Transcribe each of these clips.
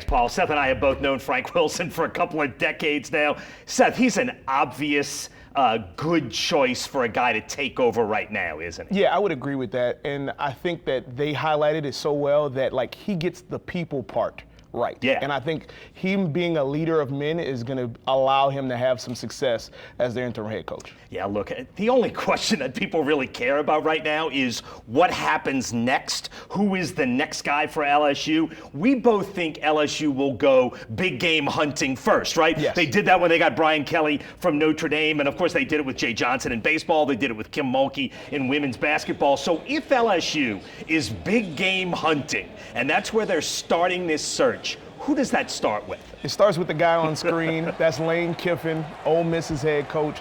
Paul, Seth and I have both known Frank Wilson for a couple of decades now. Seth, he's an obvious good choice for a guy to take over right now, isn't he? Yeah, I would agree with that. And I think that they highlighted it so well that, like, he gets the people part right. Yeah. And I think him being a leader of men is going to allow him to have some success as their interim head coach. Yeah, look, the only question that people really care about right now is what happens next. Who is the next guy for LSU? We both think LSU will go big game hunting first, right? Yes. They did that when they got Brian Kelly from Notre Dame, and of course they did it with Jay Johnson in baseball. They did it with Kim Mulkey in women's basketball. So if LSU is big game hunting, and that's where they're starting this search, who does that start with? It starts with the guy on screen. That's Lane Kiffin, Ole Miss's head coach.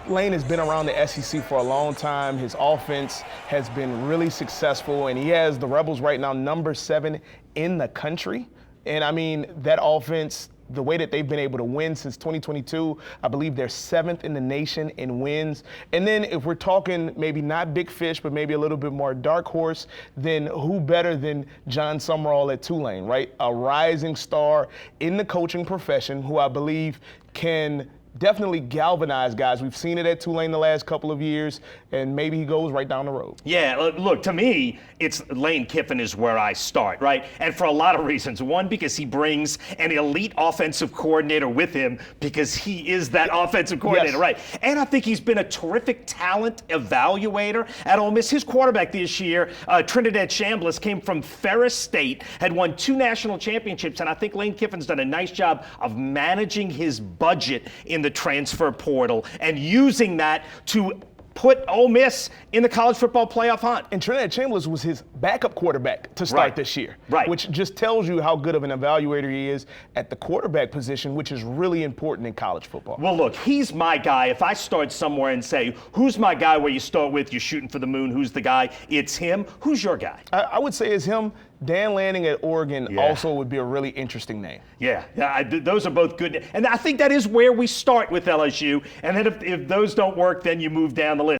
Lane has been around the SEC for a long time. His offense has been really successful, and he has the Rebels right now number 7 in the country. And I mean, that offense, the way that they've been able to win since 2022, I believe they're 7th in the nation in wins. And then if we're talking maybe not big fish, but maybe a little bit more dark horse, then who better than John Summerall at Tulane, right? A rising star in the coaching profession who I believe can definitely galvanize guys. We've seen it at Tulane the last couple of years, and maybe he goes right down the road. Yeah, look, to me, it's Lane Kiffin is where I start, right? And for a lot of reasons. One, because he brings an elite offensive coordinator with him because he is that offensive coordinator, Yes. right? And I think he's been a terrific talent evaluator at Ole Miss. His quarterback this year, Trinidad Chambliss, came from Ferris State, had won 2 national championships, and I think Lane Kiffin's done a nice job of managing his budget in the transfer portal and using that to put Ole Miss in the college football playoff hunt. And Trinidad Chambliss was his backup quarterback to start this year, which just tells you how good of an evaluator he is at the quarterback position, which is really important in college football. Well, look, he's my guy. If I start somewhere and say, who's my guy where you start with, you're shooting for the moon, who's the guy? It's him. Who's your guy? I would say it's him. Dan Lanning at Oregon also would be a really interesting name. Yeah, those are both good. And I think that is where we start with LSU. And then if those don't work, then you move down the list.